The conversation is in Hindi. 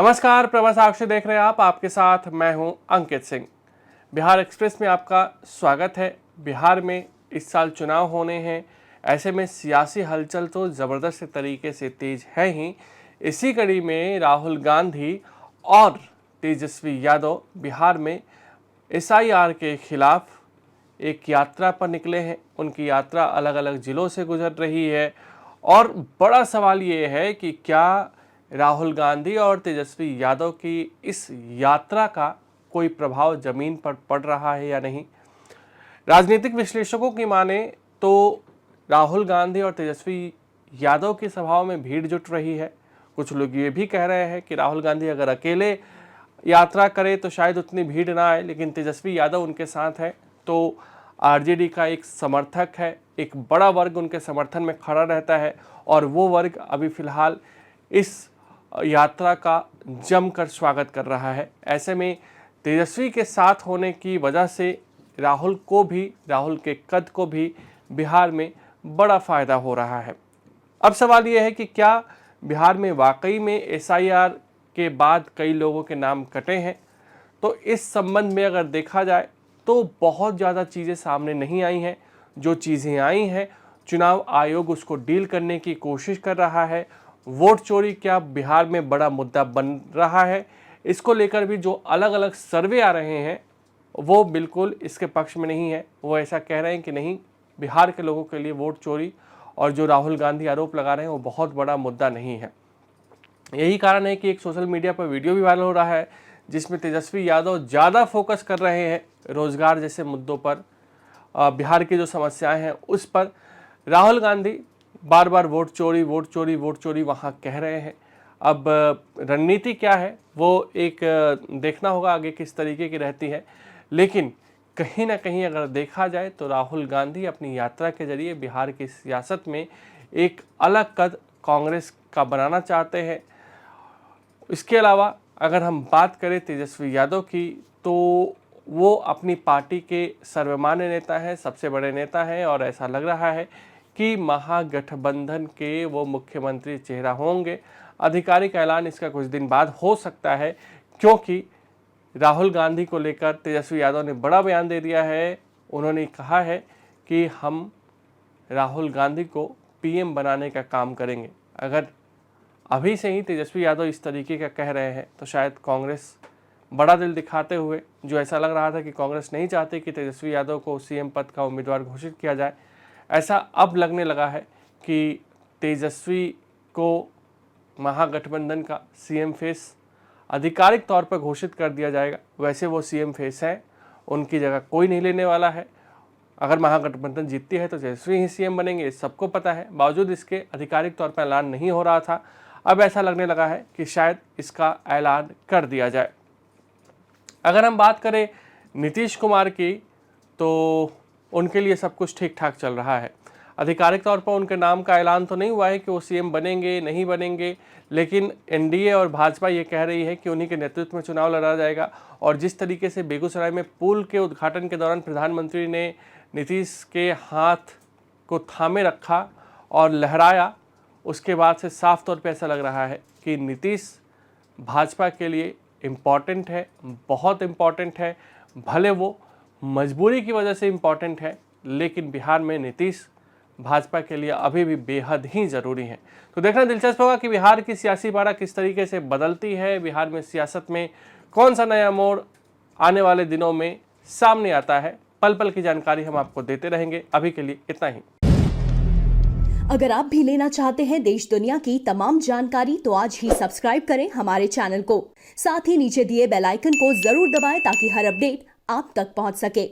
नमस्कार, प्रवास साक्षी देख रहे हैं आप। आपके साथ मैं हूं अंकित सिंह। बिहार एक्सप्रेस में आपका स्वागत है। बिहार में इस साल चुनाव होने हैं, ऐसे में सियासी हलचल तो ज़बरदस्त तरीके से तेज है ही। इसी कड़ी में राहुल गांधी और तेजस्वी यादव बिहार में SIR के खिलाफ एक यात्रा पर निकले हैं। उनकी यात्रा अलग अलग ज़िलों से गुजर रही है और बड़ा सवाल ये है कि क्या राहुल गांधी और तेजस्वी यादव की इस यात्रा का कोई प्रभाव जमीन पर पड़ रहा है या नहीं। राजनीतिक विश्लेषकों की माने तो राहुल गांधी और तेजस्वी यादव की सभाओं में भीड़ जुट रही है। कुछ लोग ये भी कह रहे हैं कि राहुल गांधी अगर अकेले यात्रा करे तो शायद उतनी भीड़ ना आए, लेकिन तेजस्वी यादव उनके साथ है तो RJD का एक समर्थक है, एक बड़ा वर्ग उनके समर्थन में खड़ा रहता है और वो वर्ग अभी फिलहाल इस यात्रा का जमकर स्वागत कर रहा है। ऐसे में तेजस्वी के साथ होने की वजह से राहुल के कद को भी बिहार में बड़ा फ़ायदा हो रहा है। अब सवाल ये है कि क्या बिहार में वाकई में SIR के बाद कई लोगों के नाम कटे हैं। तो इस संबंध में अगर देखा जाए तो बहुत ज़्यादा चीज़ें सामने नहीं आई हैं। जो चीज़ें आई हैं, चुनाव आयोग उसको डील करने की कोशिश कर रहा है। वोट चोरी क्या बिहार में बड़ा मुद्दा बन रहा है, इसको लेकर भी जो अलग अलग सर्वे आ रहे हैं वो बिल्कुल इसके पक्ष में नहीं है। वो ऐसा कह रहे हैं कि नहीं, बिहार के लोगों के लिए वोट चोरी और जो राहुल गांधी आरोप लगा रहे हैं वो बहुत बड़ा मुद्दा नहीं है। यही कारण है कि एक सोशल मीडिया पर वीडियो भी वायरल हो रहा है जिसमें तेजस्वी यादव ज़्यादा फोकस कर रहे हैं रोजगार जैसे मुद्दों पर, बिहार की जो समस्याएं हैं उस पर। राहुल गांधी बार बार वोट चोरी वहाँ कह रहे हैं। अब रणनीति क्या है वो एक देखना होगा आगे किस तरीके की रहती है, लेकिन कहीं ना कहीं अगर देखा जाए तो राहुल गांधी अपनी यात्रा के जरिए बिहार की सियासत में एक अलग कद कांग्रेस का बनाना चाहते हैं। इसके अलावा अगर हम बात करें तेजस्वी यादव की तो वो अपनी पार्टी के सर्वमान्य नेता हैं, सबसे बड़े नेता हैं और ऐसा लग रहा है कि महागठबंधन के वो मुख्यमंत्री चेहरा होंगे। आधिकारिक ऐलान इसका कुछ दिन बाद हो सकता है, क्योंकि राहुल गांधी को लेकर तेजस्वी यादव ने बड़ा बयान दे दिया है। उन्होंने कहा है कि हम राहुल गांधी को PM बनाने का काम करेंगे। अगर अभी से ही तेजस्वी यादव इस तरीके का कह रहे हैं तो शायद कांग्रेस बड़ा दिल दिखाते हुए, जो ऐसा लग रहा था कि कांग्रेस नहीं चाहती कि तेजस्वी यादव को CM पद का उम्मीदवार घोषित किया जाए, ऐसा अब लगने लगा है कि तेजस्वी को महागठबंधन का CM फेस आधिकारिक तौर पर घोषित कर दिया जाएगा। वैसे वो CM फेस हैं, उनकी जगह कोई नहीं लेने वाला है। अगर महागठबंधन जीतती है तो तेजस्वी ही CM बनेंगे, सबको पता है। बावजूद इसके आधिकारिक तौर पर ऐलान नहीं हो रहा था, अब ऐसा लगने लगा है कि शायद इसका ऐलान कर दिया जाए। अगर हम बात करें नीतीश कुमार की तो उनके लिए सब कुछ ठीक ठाक चल रहा है। आधिकारिक तौर पर उनके नाम का ऐलान तो नहीं हुआ है कि वो CM बनेंगे नहीं बनेंगे, लेकिन NDA और भाजपा ये कह रही है कि उन्हीं के नेतृत्व में चुनाव लड़ा जाएगा। और जिस तरीके से बेगूसराय में पुल के उद्घाटन के दौरान प्रधानमंत्री ने नीतीश के हाथ को थामे रखा और लहराया, उसके बाद से साफ तौर पे ऐसा लग रहा है कि नीतीश भाजपा के लिए इम्पॉर्टेंट है, बहुत इम्पॉर्टेंट है। भले वो मजबूरी की वजह से इम्पॉर्टेंट है, लेकिन बिहार में नीतीश भाजपा के लिए अभी भी बेहद ही ज़रूरी है। तो देखना दिलचस्प होगा कि बिहार की सियासी पारा किस तरीके से बदलती है। बिहार में सियासत में कौन सा नया मोड़ आने वाले दिनों में सामने आता है। पल पल की जानकारी हम आपको देते रहेंगे। अभी के लिए इतना ही। अगर आप भी लेना चाहते हैं देश दुनिया की तमाम जानकारी तो आज ही सब्सक्राइब करें हमारे चैनल को। साथ ही नीचे दिए बेल आइकन को जरूर दबाएं ताकि हर अपडेट आप तक पहुंच सके।